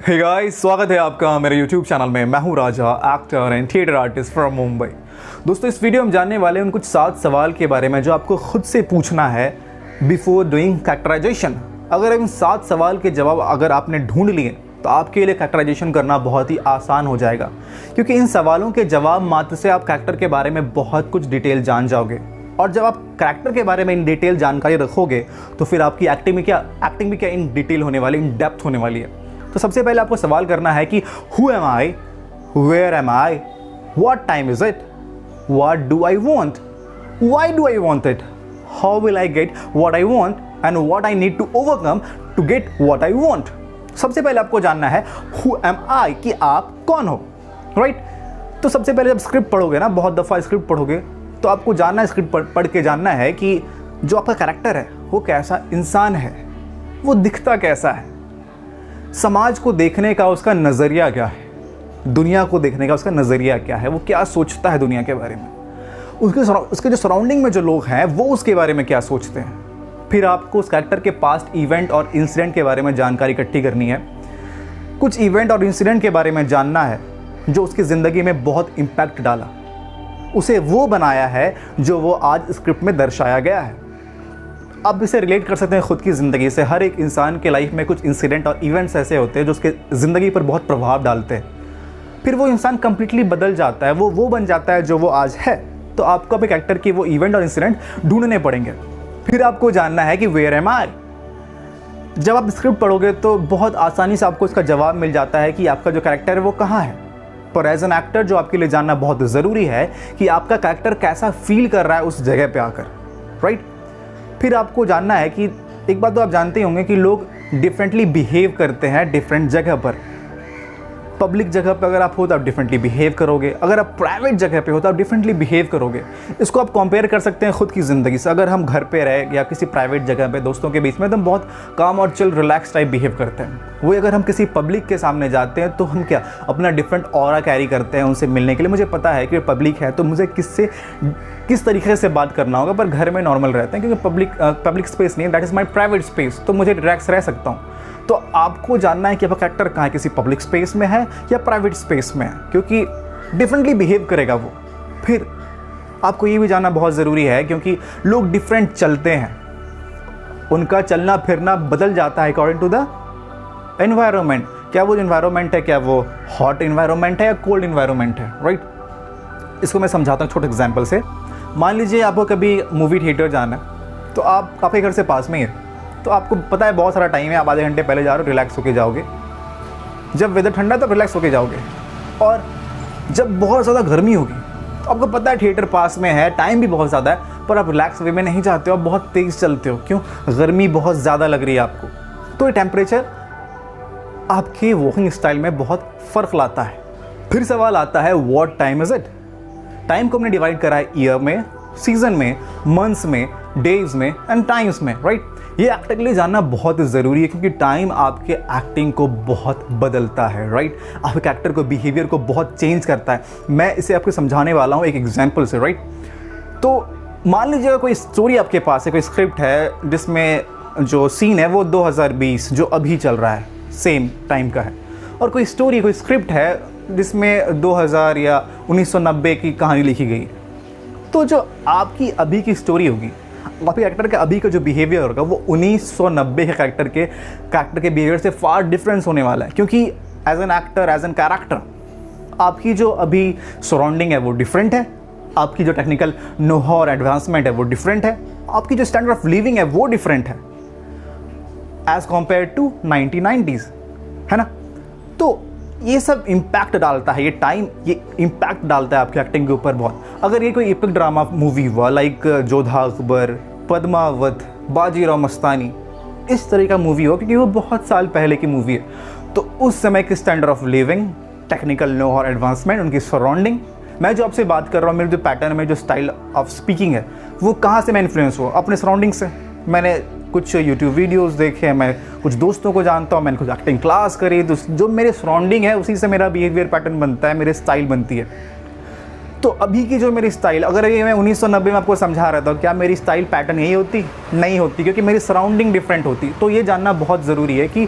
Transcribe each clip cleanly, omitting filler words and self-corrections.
Hey guys, स्वागत है आपका मेरे YouTube चैनल में। मैं हूं Raja, actor and theatre artist from Mumbai. दोस्तों, इस वीडियो में जानने वाले हैं उन कुछ 7 सवाल के बारे में जो आपको खुद से पूछना है बिफोर डूइंग कैरेक्टराइजेशन। अगर इन 7 सवाल के जवाब अगर आपने ढूंढ लिए तो आपके लिए कैरेक्टराइजेशन करना बहुत ही आसान हो जाएगा, क्योंकि इन सवालों के जवाब मात्र से आप कैरेक्टर के बारे में बहुत कुछ डिटेल जान जाओगे। और जब आप कैरेक्टर के बारे में इन डिटेल जानकारी रखोगे तो फिर आपकी एक्टिंग भी क्या इन डिटेल होने वाली, इन डेप्थ होने वाली है। तो सबसे पहले आपको सवाल करना है कि who am I, where am I, what time is it, what do I want, why do I want it, how will I get what I want and what I need to overcome to get what I want. सबसे पहले आपको जानना है who am आई, कि आप कौन हो, right. तो सबसे पहले जब स्क्रिप्ट पढ़ोगे ना, बहुत दफ़ा स्क्रिप्ट पढ़ोगे तो आपको जानना है, स्क्रिप्ट पढ़ के जानना है कि जो आपका कैरेक्टर है वो कैसा इंसान है, वो दिखता कैसा है, समाज को देखने का उसका नज़रिया क्या है, दुनिया को देखने का उसका नज़रिया क्या है, वो क्या सोचता है दुनिया के बारे में, उसके जो सराउंडिंग में जो लोग हैं वो उसके बारे में क्या सोचते हैं। फिर आपको उस कैरेक्टर के पास्ट इवेंट और इंसिडेंट के बारे में जानकारी इकट्ठी करनी है। कुछ इवेंट और इंसिडेंट के बारे में जानना है जो उसकी ज़िंदगी में बहुत इम्पैक्ट डाला, उसे वो बनाया है जो वो आज स्क्रिप्ट में दर्शाया गया है। आप इसे रिलेट कर सकते हैं खुद की ज़िंदगी से। हर एक इंसान के लाइफ में कुछ इंसिडेंट और इवेंट्स ऐसे होते हैं जो उसके ज़िंदगी पर बहुत प्रभाव डालते हैं। फिर वो इंसान कंप्लीटली बदल जाता है, वो बन जाता है जो वो आज है। तो आपको अपने कैरेक्टर की वो इवेंट और इंसिडेंट ढूंढने पड़ेंगे। फिर आपको जानना है कि वेयर एम आई। जब आप स्क्रिप्ट पढ़ोगे तो बहुत आसानी से आपको इसका जवाब मिल जाता है कि आपका जो कैरेक्टर है वो कहाँ है। पर एज एन एक्टर जो आपके लिए जानना बहुत ज़रूरी है कि आपका कैरेक्टर कैसा फील कर रहा है उस जगह पे आकर, राइट। फिर आपको जानना है कि एक बात तो आप जानते होंगे कि लोग डिफरेंटली बिहेव करते हैं डिफरेंट जगह पर। पब्लिक जगह पर अगर आप हो तो आप डिफरेंटली बिहेव करोगे, अगर आप प्राइवेट जगह पे हो तो आप डिफरेंटली बिहेव करोगे। इसको आप कंपेयर कर सकते हैं खुद की ज़िंदगी से। अगर हम घर पे रहे या किसी प्राइवेट जगह पे दोस्तों के बीच में तो हम बहुत काम और चिल रिलैक्स टाइप बिहेव करते हैं। वही अगर हम किसी पब्लिक के सामने जाते हैं तो हम क्या अपना डिफरेंट ऑरा कैरी करते हैं उनसे मिलने के लिए। मुझे पता है कि पब्लिक है तो मुझे किस तरीके से बात करना होगा, पर घर में नॉर्मल रहते हैं क्योंकि पब्लिक स्पेस नहीं है, that is my private space, तो मुझे रिलैक्स रह सकता हूँ। तो आपको जानना है कि आपका कैरेक्टर कहाँ है, किसी पब्लिक स्पेस में है या प्राइवेट स्पेस में है, क्योंकि डिफरेंटली बिहेव करेगा वो। फिर आपको ये भी जानना बहुत ज़रूरी है क्योंकि लोग डिफरेंट चलते हैं, उनका चलना फिरना बदल जाता है अकॉर्डिंग टू द एनवायरनमेंट। क्या वो एनवायरनमेंट है, क्या वो हॉट एनवायरनमेंट है या कोल्ड एनवायरनमेंट है, राइट। इसको मैं समझाता हूँ छोटे एग्जाम्पल से। मान लीजिए आपको कभी मूवी थिएटर जाना है तो आप आपके घर से पास में ही है, तो आपको पता है बहुत सारा टाइम है, आप आधे घंटे पहले जा रहे हो, रिलैक्स होके जाओगे। जब वेदर ठंडा है तो रिलैक्स होके जाओगे। और जब बहुत ज़्यादा गर्मी होगी तो आपको पता है थिएटर पास में है, टाइम भी बहुत ज़्यादा है, पर आप रिलैक्स वे में नहीं जाते हो, आप बहुत तेज़ चलते हो। क्यों? गर्मी बहुत ज़्यादा लग रही है आपको। तो ये टेम्परेचर आपके वॉकिंग स्टाइल में बहुत फ़र्क लाता है। फिर सवाल आता है what time is it. Time को हमने डिवाइड करा है ईयर में, सीजन में, मंथ्स में, डेज में एंड टाइम्स में, राइट। ये एक्टर के लिए जानना बहुत ज़रूरी है क्योंकि टाइम आपके एक्टिंग को बहुत बदलता है, राइट। आपके एक्टर को, बिहेवियर को बहुत चेंज करता है। मैं इसे आपको समझाने वाला हूँ एक एग्जांपल से, राइट। तो मान लीजिए कोई स्टोरी आपके पास है, कोई स्क्रिप्ट है जिसमें जो सीन है वो 2020 जो अभी चल रहा है सेम टाइम का है, और कोई स्टोरी, कोई स्क्रिप्ट है जिसमें 2000 या 1990 की कहानी लिखी गई। तो जो आपकी अभी की स्टोरी होगी, आपके कैरेक्टर का अभी का जो बिहेवियर होगा वो 1990 के कैरेक्टर के बिहेवियर से फार डिफरेंस होने वाला है, क्योंकि as an actor, as an character आपकी जो अभी सराउंडिंग है वो डिफरेंट है, आपकी जो टेक्निकल नो-हाउ और एडवांसमेंट है वो डिफरेंट है, आपकी जो स्टैंडर्ड ऑफ लिविंग है वो डिफरेंट है एज कम्पेयर टू 1990s, है ना। तो ये सब इम्पैक्ट डालता है, ये टाइम ये इम्पैक्ट डालता है आपकी एक्टिंग के ऊपर बहुत। अगर ये कोई एपिक ड्रामा मूवी हुआ लाइक जोधा अकबर, पद्मावत, बाजीराव मस्तानी, इस तरह का मूवी हो, क्योंकि वो बहुत साल पहले की मूवी है, तो उस समय की standard of living, technical know और एडवांसमेंट, उनकी सराउंडिंग, मैं जो आपसे बात कर रहा हूँ, मेरे जो पैटर्न में जो स्टाइल ऑफ स्पीकिंग है वो कहाँ से मैं इन्फ्लुएंस हुआ? अपने सराउंडिंग से। मैंने कुछ यूट्यूब वीडियोस देखे, मैं कुछ दोस्तों को जानता हूँ, मैंने कुछ एक्टिंग क्लास करी, तो जो मेरे सराउंडिंग है उसी से मेरा बिहेवियर पैटर्न बनता है, मेरे स्टाइल बनती है। तो अभी की जो मेरी स्टाइल, अगर ये मैं 1990 में आपको समझा रहा था, क्या मेरी स्टाइल पैटर्न यही होती? नहीं होती, क्योंकि मेरी सराउंडिंग डिफरेंट होती। तो ये जानना बहुत ज़रूरी है कि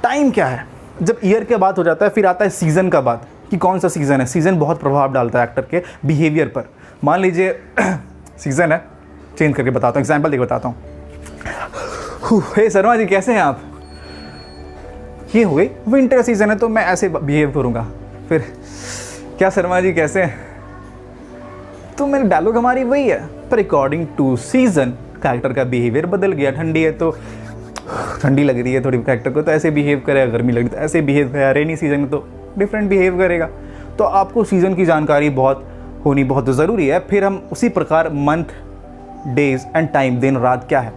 टाइम क्या है, जब ईयर के बाद हो जाता है फिर आता है सीज़न का बात कि कौन सा सीज़न है। सीज़न बहुत प्रभाव डालता है एक्टर के बिहेवियर पर। मान लीजिए सीज़न है, चेंज करके बताता हूँ, एग्जाम्पल देके बताता हूँ। हे शर्मा जी कैसे हैं आप? ये हो गई विंटर सीज़न है तो मैं ऐसे बिहेव करूँगा। फिर क्या शर्मा जी कैसे हैं? तो मेरी डायलॉग हमारी वही है, पर अकॉर्डिंग टू सीज़न कैरेक्टर का बिहेवियर बदल गया। ठंडी है तो ठंडी लग रही है थोड़ी कैरेक्टर को तो ऐसे बिहेव करेगा, गर्मी लग रही है तो ऐसे बिहेव करेगा, रेनी सीजन में तो डिफरेंट बिहेव करेगा। तो आपको सीज़न की जानकारी होनी बहुत ज़रूरी है। फिर हम उसी प्रकार मंथ, डेज एंड टाइम, दिन रात क्या है,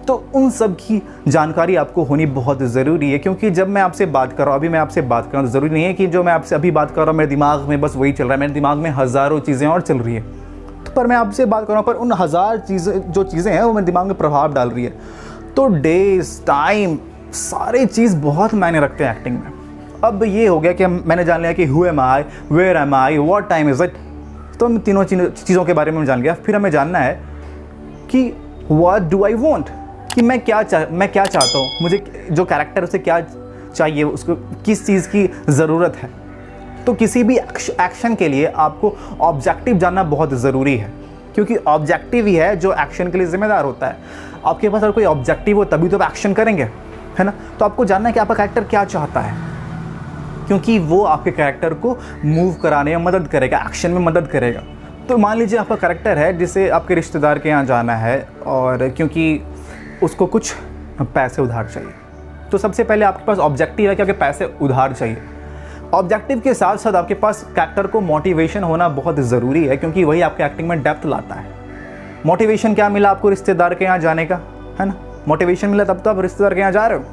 तो उन सब की जानकारी आपको होनी बहुत ज़रूरी है। क्योंकि जब मैं आपसे बात कर रहा हूँ, अभी मैं आपसे बात कर रहा हूँ, ज़रूरी नहीं है कि जो मैं आपसे अभी बात कर रहा हूँ मेरे दिमाग में बस वही चल रहा है, मेरे दिमाग में हज़ारों चीज़ें और चल रही है। तो पर मैं आपसे बात कर रहा हूँ, पर उन हज़ार चीज़ें हैं वो मेरे दिमाग में प्रभाव डाल रही है। तो डेज, टाइम, सारी चीज़ बहुत मायने रखते हैं एक्टिंग में। अब ये हो गया कि मैंने जान लिया कि who am I, where am I, what time is it. तो हम तीनों चीज़ों के बारे में जान लिया। फिर हमें जानना है कि व्हाट डू आई वांट, कि मैं क्या चाहता हूँ, मुझे जो कैरेक्टर उसे क्या चाहिए, उसको किस चीज़ की ज़रूरत है। तो किसी भी एक्शन के लिए आपको ऑब्जेक्टिव जानना बहुत ज़रूरी है, क्योंकि ऑब्जेक्टिव ही है जो एक्शन के लिए ज़िम्मेदार होता है। आपके पास अगर कोई ऑब्जेक्टिव हो तभी तो आप एक्शन करेंगे, है ना। तो आपको जानना है कि आपका कैरेक्टर क्या चाहता है, क्योंकि वो आपके कैरेक्टर को मूव कराने में मदद करेगा, एक्शन में मदद करेगा। तो मान लीजिए आपका कैरेक्टर है जिसे आपके रिश्तेदार के यहाँ जाना है और क्योंकि उसको कुछ पैसे उधार चाहिए, तो सबसे पहले आपके पास ऑब्जेक्टिव है कि आपके पैसे उधार चाहिए। ऑब्जेक्टिव के साथ साथ आपके पास कैरेक्टर को मोटिवेशन होना बहुत ज़रूरी है, क्योंकि वही आपके एक्टिंग में डेप्थ लाता है। मोटिवेशन क्या मिला आपको रिश्तेदार के यहाँ जाने का, है ना। मोटिवेशन मिला तब तो आप रिश्तेदार के यहाँ जा रहे हो।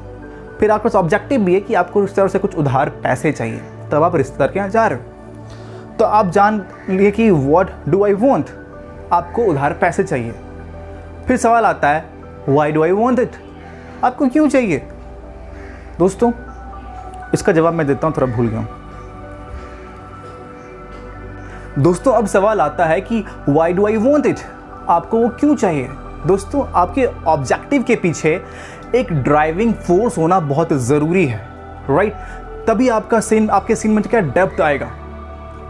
फिर आपके पास ऑब्जेक्टिव भी है कि आपको रिश्तेदार से कुछ उधार पैसे चाहिए, तब आप रिश्तेदार के यहाँ जा रहे हो। तो आप जान लिए कि व्हाट डू आई वांट, आपको उधार पैसे चाहिए। फिर सवाल आता है why do I want it, आपको क्यों चाहिए। दोस्तों इसका जवाब मैं देता हूं, थोड़ा भूल गया हूं। दोस्तों अब सवाल आता है कि why do I want it, आपको वो क्यों चाहिए। दोस्तों आपके ऑब्जेक्टिव के पीछे एक ड्राइविंग फोर्स होना बहुत ज़रूरी है, राइट। तभी आपके सीन में क्या डेप्थ आएगा।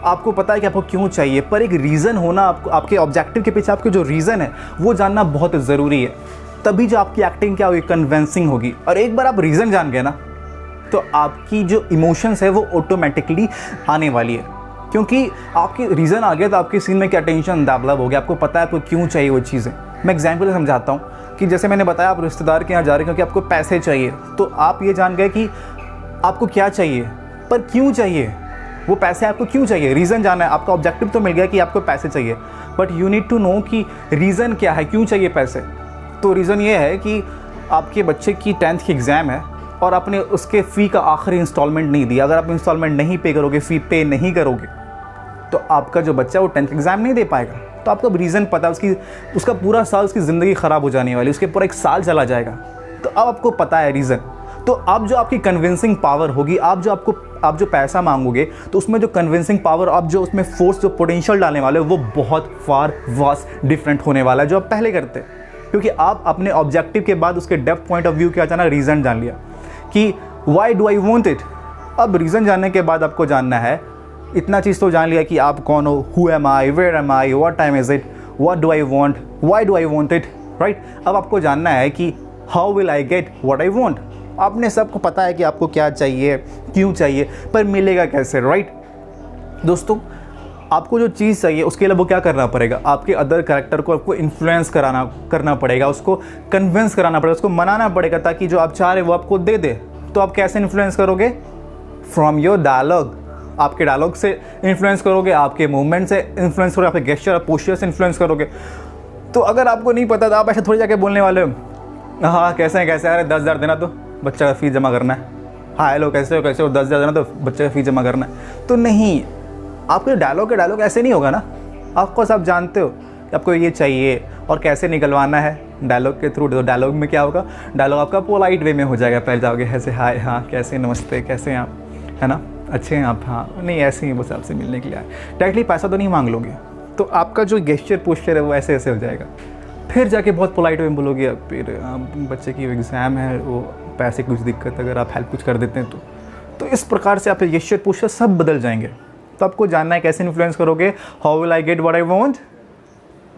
आपको पता है कि आपको क्यों चाहिए, पर एक रीज़न होना, आपके ऑब्जेक्टिव के पीछे आपके जो रीज़न है वो जानना बहुत ज़रूरी है। तभी जो आपकी एक्टिंग क्या होगी, कन्विंसिंग होगी। और एक बार आप रीज़न जान गए ना, तो आपकी जो इमोशंस है वो ऑटोमेटिकली आने वाली है, क्योंकि आपकी रीज़न आ गया तो आपके सीन में क्या टेंशन डेवलप हो गया, आपको पता है आपको क्यों चाहिए वो चीज़ें। मैं एग्जाम्पल समझाता हूँ कि जैसे मैंने बताया आप रिश्तेदार के यहाँ जा रहे हैं क्योंकि आपको पैसे चाहिए, तो आप ये जान गए कि आपको क्या चाहिए, पर क्यों चाहिए, वो पैसे आपको क्यों चाहिए, रीज़न जाना है। आपका ऑब्जेक्टिव तो मिल गया कि आपको पैसे चाहिए, but you need to know कि रीज़न क्या है, क्यों चाहिए पैसे। तो रीज़न ये है कि आपके बच्चे की 10th की एग्ज़ाम है और आपने उसके फ़ी का आखिरी इंस्टॉलमेंट नहीं दिया। अगर आप इंस्टॉलमेंट नहीं पे करोगे, फ़ी पे नहीं करोगे, तो आपका जो बच्चा वो 10th एग्ज़ाम नहीं दे पाएगा। तो आपको रीज़न पता है, उसका पूरा साल, उसकी ज़िंदगी ख़राब हो जाने वाली, उसके पूरा एक साल चला जाएगा। तो अब आपको पता है रीज़न। तो अब जो आपकी कन्विंसिंग पावर होगी, आप जो पैसा मांगोगे तो उसमें जो कन्विंसिंग पावर, आप जो उसमें फोर्स, जो पोटेंशियल डालने वाले हो, वो बहुत फार वास्ट डिफरेंट होने वाला है जो आप पहले करते हैं। क्योंकि आप अपने ऑब्जेक्टिव के बाद उसके डेप्थ पॉइंट ऑफ व्यू क्या जाना, रीज़न जान लिया कि Y do I want it. अब रीज़न जानने के बाद आपको जानना है, इतना चीज़ तो जान लिया कि आप कौन हो, who am I, where am I, what time is it, what do I want, why do I want it, right. अब आपको जानना है कि how will I get what I want. आपने सबको पता है कि आपको क्या चाहिए, क्यों चाहिए, पर मिलेगा कैसे, राइट। दोस्तों आपको जो चीज़ चाहिए उसके लिए वो क्या करना पड़ेगा, आपके अदर कैरेक्टर को आपको इन्फ्लुएंस करना पड़ेगा, उसको कन्विंस कराना पड़ेगा, उसको मनाना पड़ेगा ताकि जो आप चाह रहे वो आपको दे दे। तो आप कैसे इन्फ्लुएंस करोगे, फ्रॉम योर डायलॉग, आपके डायलॉग से इन्फ्लुएंस करोगे, आपके मूवमेंट से इन्फ्लुएंस करोगे, आपके गेस्चर और पोस्चर से इन्फ्लुएंस करोगे। तो अगर आपको नहीं पता तो आप ऐसे थोड़ी जाके बोलने वाले हो, हाँ कैसे हैं, अरे 10,000 देना तो बच्चा का फ़ीस जमा करना है, हाँ हेलो कैसे हो 10,000 देना तो बच्चे का फ़ीस जमा करना है। तो नहीं, आपके डायलॉग ऐसे नहीं होगा ना। आपको सब जानते हो कि आपको ये चाहिए और कैसे निकलवाना है डायलॉग के थ्रू। तो डायलॉग में क्या होगा, डायलॉग आपका पोलाइट वे में हो जाएगा। पहले जाओगे ऐसे, हाय हाँ कैसे, नमस्ते कैसे हैं आप, है ना, अच्छे हैं आप, हाँ नहीं ऐसे ही बस आपसे मिलने के लिए आए। डायरेक्टली पैसा तो नहीं मांग लोगे, तो आपका जो गेस्चर पोस्चर है वो ऐसे ऐसे हो जाएगा। फिर जाके बहुत पोलाइट वे में बोलोगे, फिर बच्चे की एग्ज़ाम है, वो पैसे कुछ दिक्कत, अगर आप हेल्प कुछ कर देते हैं तो इस प्रकार से आपके गेस्चर पोस्चर सब बदल जाएंगे। तो आपको जानना है कैसे इन्फ्लुएंस करोगे, how will I get what I want,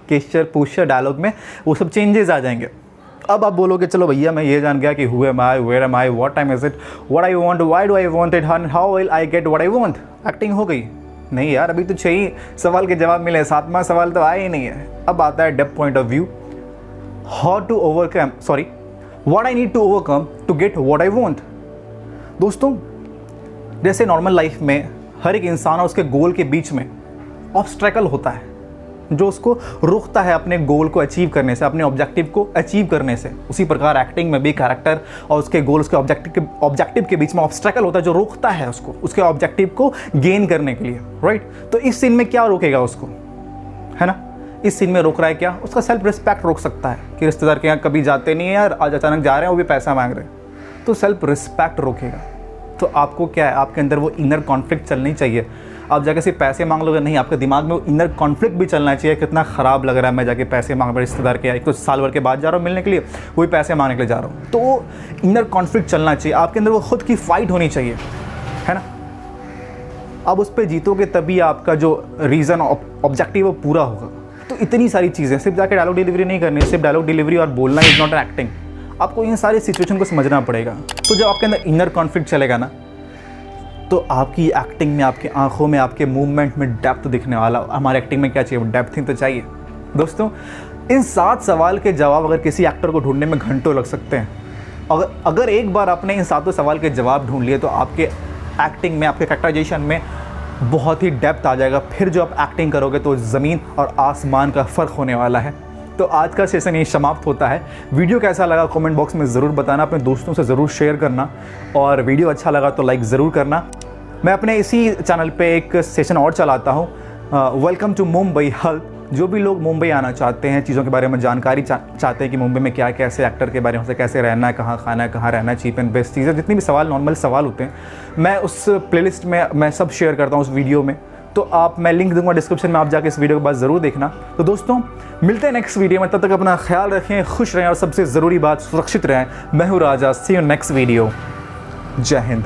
gesture posture dialogue में वो सब चेंजेस आ जाएंगे। अब आप बोलोगे चलो भैया मैं ये जान गया कि who am I, where am I, what time is it, what I want, why do I want it, how will I get what I want, acting हो गई। नहीं यार, अभी तो 6 सवाल के जवाब मिले, 7वां सवाल तो आया ही नहीं है। अब आता है depth point of view, how to overcome, sorry what I need to overcome to get what I want. दोस्तों जैसे नॉर्मल लाइफ में हर एक इंसान और उसके गोल के बीच में ऑब्स्ट्रैकल होता है जो उसको रोकता है अपने गोल को अचीव करने से, अपने ऑब्जेक्टिव को अचीव करने से। उसी प्रकार एक्टिंग में भी कैरेक्टर और उसके गोल, उसके ऑब्जेक्टिव के बीच में ऑब्स्ट्रैकल होता है जो रोकता है उसको उसके ऑब्जेक्टिव को गेन करने के लिए, राइट। तो इस सीन में क्या रोकेगा उसको, है ना, इस सीन में रोक रहा है क्या, उसका सेल्फ रिस्पेक्ट रोक सकता है कि रिश्तेदार के यहाँ कभी जाते नहीं है यार, आज अचानक जा रहे हैं वो भी पैसा मांग रहे हैं, तो सेल्फ रिस्पेक्ट रोकेगा। तो आपको क्या है, आपके अंदर वो इनर कॉन्फ्लिक्ट चलनी चाहिए। आप जाके सिर्फ पैसे मांग लोगे नहीं, आपके दिमाग में वो इनर कॉन्फ्लिक्ट भी चलना चाहिए, कितना ख़राब लग रहा है मैं जाके पैसे मांग रहा रिश्तेदार के, एक तो साल भर के बाद जा रहा हूँ मिलने के लिए, वही पैसे मांगने के लिए जा रहा हूँ। तो वो इनर कॉन्फ्लिक्ट चलना चाहिए, आपके अंदर वो खुद की फाइट होनी चाहिए, है ना। अब उस पर जीतोगे तभी आपका जो रीज़न ऑब्जेक्टिव वो पूरा होगा। तो इतनी सारी चीज़ें, सिर्फ जाके डायलॉग डिलीवरी नहीं करनी, सिर्फ डायलॉग डिलीवरी और बोलना इज़ नॉट एन एक्टिंग, आपको इन सारी सिचुएशन को समझना पड़ेगा। तो जब आपके अंदर इनर कॉन्फ्लिक्ट चलेगा ना, तो आपकी एक्टिंग में, आपकी आंखों में, आपके मूवमेंट में डेप्थ दिखने वाला। हमारे एक्टिंग में क्या चाहिए, डेप्थ ही तो चाहिए। दोस्तों इन 7 सवाल के जवाब अगर किसी एक्टर को ढूंढने में घंटों लग सकते हैं। अगर एक बार आपने इन 7 सवाल के जवाब ढूंढ लिए तो आपके एक्टिंग में, आपके कैरेक्टराइजेशन में बहुत ही डेप्थ आ जाएगा। फिर जो आप एक्टिंग करोगे तो ज़मीन और आसमान का फ़र्क होने वाला है। तो आज का सेशन यही समाप्त होता है। वीडियो कैसा लगा कमेंट बॉक्स में ज़रूर बताना, अपने दोस्तों से ज़रूर शेयर करना, और वीडियो अच्छा लगा तो लाइक ज़रूर करना। मैं अपने इसी चैनल पे एक सेशन और चलाता हूँ, वेलकम टू मुंबई हेल्प। जो भी लोग मुंबई आना चाहते हैं, चीज़ों के बारे में जानकारी चाहते हैं कि मुंबई में क्या कैसे एक्टर के बारे में से कैसे रहना है, कहाँ खाना है, कहाँ रहना है, चीप एंड बेस्ट चीज़ें, जितनी भी सवाल नॉर्मल सवाल होते हैं, मैं उस प्लेलिस्ट में मैं सब शेयर करता हूँ उस वीडियो में। तो मैं लिंक दूंगा डिस्क्रिप्शन में, आप जाके इस वीडियो के बाद ज़रूर देखना। तो दोस्तों मिलते हैं नेक्स्ट वीडियो में, तब तक अपना ख्याल रखें, खुश रहें और सबसे ज़रूरी बात सुरक्षित रहें। मैं हूँ राजा, सी यू नेक्स्ट वीडियो। जय हिंद।